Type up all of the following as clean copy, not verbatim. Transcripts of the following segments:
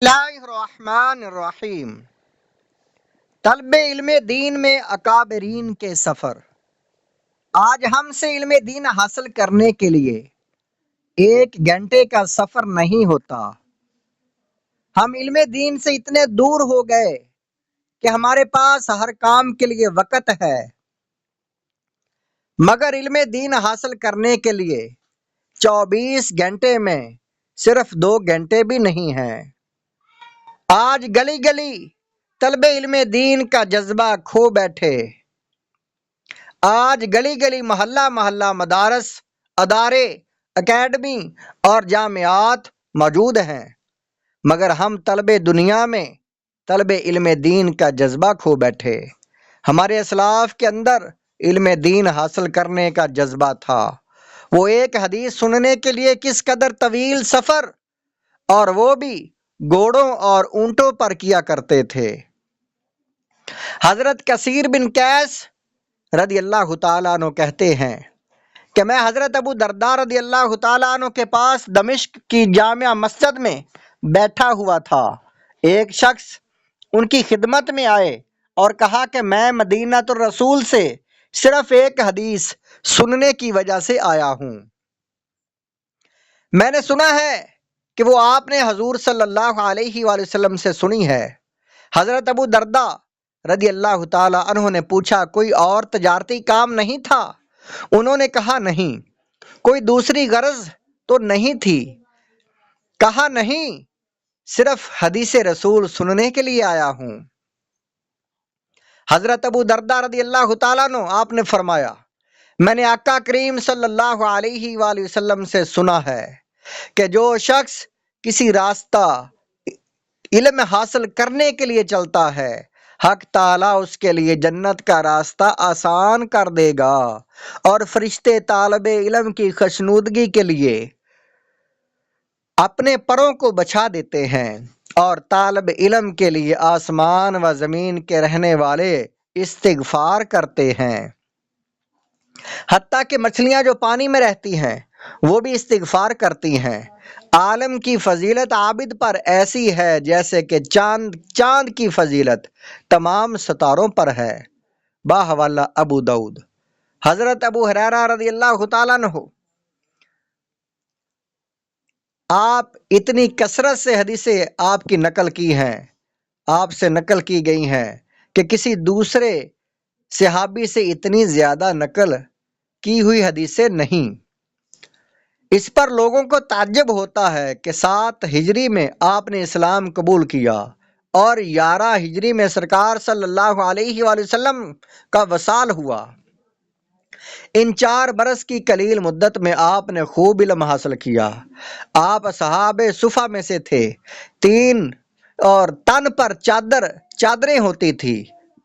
اللہ الرحمن الرحیم۔ طلب علم دین میں اکابرین کے سفر۔ آج ہم سے علم دین حاصل کرنے کے لیے 1 گھنٹے کا سفر نہیں ہوتا۔ ہم علم دین سے اتنے دور ہو گئے کہ ہمارے پاس ہر کام کے لیے وقت ہے، مگر علم دین حاصل کرنے کے لیے 24 گھنٹے میں صرف 2 گھنٹے بھی نہیں ہیں۔ آج گلی گلی طلب علم دین کا جذبہ کھو بیٹھے۔ آج گلی گلی محلہ محلہ مدارس، ادارے، اکیڈمی اور جامعات موجود ہیں، مگر ہم طلب دنیا میں طلب علم دین کا جذبہ کھو بیٹھے۔ ہمارے اسلاف کے اندر علم دین حاصل کرنے کا جذبہ تھا۔ وہ ایک حدیث سننے کے لیے کس قدر طویل سفر، اور وہ بھی گھوڑوں اور اونٹوں پر کیا کرتے تھے۔ حضرت کثیر بن قیس رضی اللہ تعالیٰ عنہ کہتے ہیں کہ میں حضرت ابو درداء رضی اللہ تعالیٰ عنہ کے پاس دمشق کی جامع مسجد میں بیٹھا ہوا تھا۔ ایک شخص ان کی خدمت میں آئے اور کہا کہ میں مدینہ الرسول سے صرف ایک حدیث سننے کی وجہ سے آیا ہوں۔ میں نے سنا ہے کہ وہ آپ نے حضور صلی اللہ علیہ وآلہ وسلم سے سنی ہے۔ حضرت ابو درداء رضی اللہ تعالی عنہ نے پوچھا، کوئی اور تجارتی کام نہیں تھا؟ انہوں نے کہا نہیں۔ کوئی دوسری غرض تو نہیں تھی؟ کہا نہیں، صرف حدیث رسول سننے کے لیے آیا ہوں۔ حضرت ابو درداء رضی اللہ تعالیٰ عنہ آپ نے فرمایا، میں نے آقا کریم صلی اللہ علیہ وآلہ وسلم سے سنا ہے کہ جو شخص کسی راستہ علم حاصل کرنے کے لیے چلتا ہے، حق تعالیٰ اس کے لیے جنت کا راستہ آسان کر دے گا، اور فرشتے طالب علم کی خوشنودگی کے لیے اپنے پروں کو بچھا دیتے ہیں، اور طالب علم کے لیے آسمان و زمین کے رہنے والے استغفار کرتے ہیں۔ حتیٰ کہ مچھلیاں جو پانی میں رہتی ہیں وہ بھی استغفار کرتی ہیں۔ عالم کی فضیلت عابد پر ایسی ہے جیسے کہ چاند کی فضیلت تمام ستاروں پر ہے۔ باحوالہ ابو داؤد۔ حضرت ابو ہریرہ رضی اللہ تعالیٰ عنہ آپ اتنی کثرت سے حدیثیں آپ کی نقل کی ہیں، آپ سے نقل کی گئی ہیں کہ کسی دوسرے صحابی سے اتنی زیادہ نقل کی ہوئی حدیثیں نہیں۔ اس پر لوگوں کو تعجب ہوتا ہے کہ 7 ہجری میں آپ نے اسلام قبول کیا اور 11 ہجری میں سرکار صلی اللہ علیہ وآلہ وسلم کا وصال ہوا۔ ان 4 برس کی قلیل مدت میں آپ نے خوب علم حاصل کیا۔ آپ اصحاب صفہ میں سے تھے۔ 3 اور تن پر چادریں ہوتی تھی۔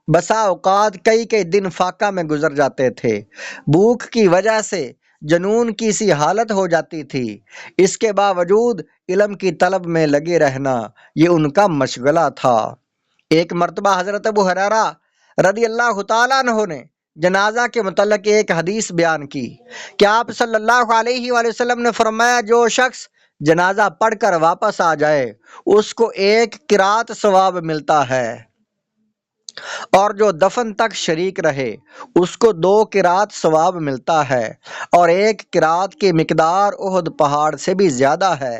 بسا اوقات کئی دن فاقہ میں گزر جاتے تھے۔ بھوک کی وجہ سے جنون کی سی حالت ہو جاتی تھی۔ اس کے باوجود علم کی طلب میں لگے رہنا یہ ان کا مشغلہ تھا۔ ایک مرتبہ حضرت ابو ہریرہ رضی اللہ تعالیٰ عنہ نے جنازہ کے متعلق ایک حدیث بیان کی کہ آپ صلی اللہ علیہ وآلہ وسلم نے فرمایا، جو شخص جنازہ پڑھ کر واپس آ جائے اس کو 1 قرات ثواب ملتا ہے، اور جو دفن تک شریک رہے اس کو 2 قرات ثواب ملتا ہے، اور 1 قرات کی مقدار احد پہاڑ سے بھی زیادہ ہے۔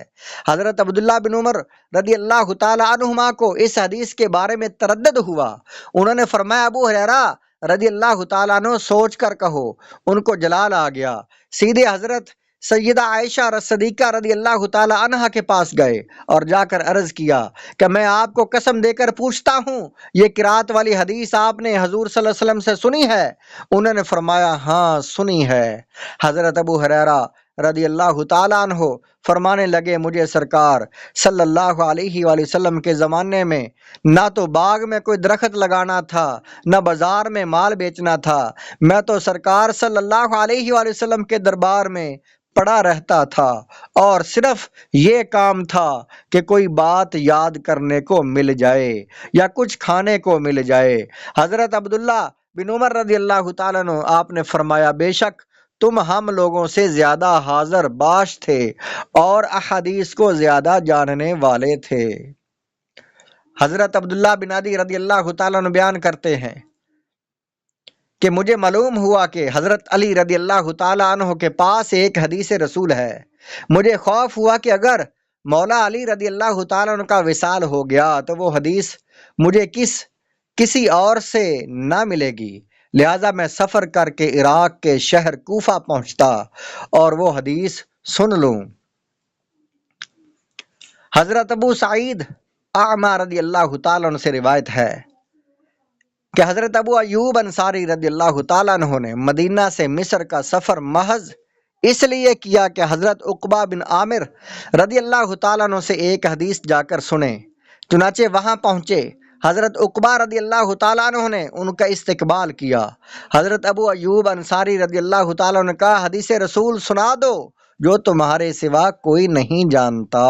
حضرت عبداللہ بن عمر رضی اللہ تعالی عنہما کو اس حدیث کے بارے میں تردد ہوا۔ انہوں نے فرمایا، ابو ہریرہ رضی اللہ تعالیٰ عنہ سوچ کر کہو۔ ان کو جلال آ گیا، سیدھے حضرت سیدہ عائشہ صدیقہ رضی اللہ تعالی عنہا کے پاس گئے اور جا کر عرض کیا کہ میں آپ کو قسم دے کر پوچھتا ہوں، یہ قرات والی حدیث آپ نے حضور صلی اللہ علیہ وسلم سے سنی ہے؟ انہوں نے فرمایا، ہاں سنی ہے۔ حضرت ابو ہریرہ رضی اللہ تعالیٰ عنہ فرمانے لگے، مجھے سرکار صلی اللہ علیہ وآلہ وسلم کے زمانے میں نہ تو باغ میں کوئی درخت لگانا تھا، نہ بازار میں مال بیچنا تھا۔ میں تو سرکار صلی اللہ علیہ وآلہ وسلم کے دربار میں پڑا رہتا تھا، اور صرف یہ کام تھا کہ کوئی بات یاد کرنے کو مل جائے یا کچھ کھانے کو مل جائے۔ حضرت عبداللہ بن عمر رضی اللہ تعالیٰ عنہ آپ نے فرمایا، بے شک تم ہم لوگوں سے زیادہ حاضر باش تھے اور احادیث کو زیادہ جاننے والے تھے۔ حضرت عبداللہ بن عدی رضی اللہ تعالیٰ عنہ بیان کرتے ہیں کہ مجھے معلوم ہوا کہ حضرت علی رضی اللہ تعالیٰ عنہ کے پاس ایک حدیث رسول ہے۔ مجھے خوف ہوا کہ اگر مولا علی رضی اللہ تعالیٰ عنہ کا وصال ہو گیا تو وہ حدیث مجھے کسی اور سے نہ ملے گی، لہذا میں سفر کر کے عراق کے شہر کوفہ پہنچتا اور وہ حدیث سن لوں۔ حضرت ابو سعید اعمہ رضی اللہ تعالیٰ عنہ سے روایت ہے کہ حضرت ابو ایوب انصاری رضی اللہ تعالیٰ عنہ نے مدینہ سے مصر کا سفر محض اس لیے کیا کہ حضرت عقبہ بن عامر رضی اللہ تعالیٰ عنہ سے ایک حدیث جا کر سنے۔ چنانچہ وہاں پہنچے، حضرت عقبہ رضی اللہ تعالیٰ عنہ نے ان کا استقبال کیا۔ حضرت ابو ایوب انصاری رضی اللہ تعالیٰ عنہ کا حدیث رسول سنا دو جو تمہارے سوا کوئی نہیں جانتا۔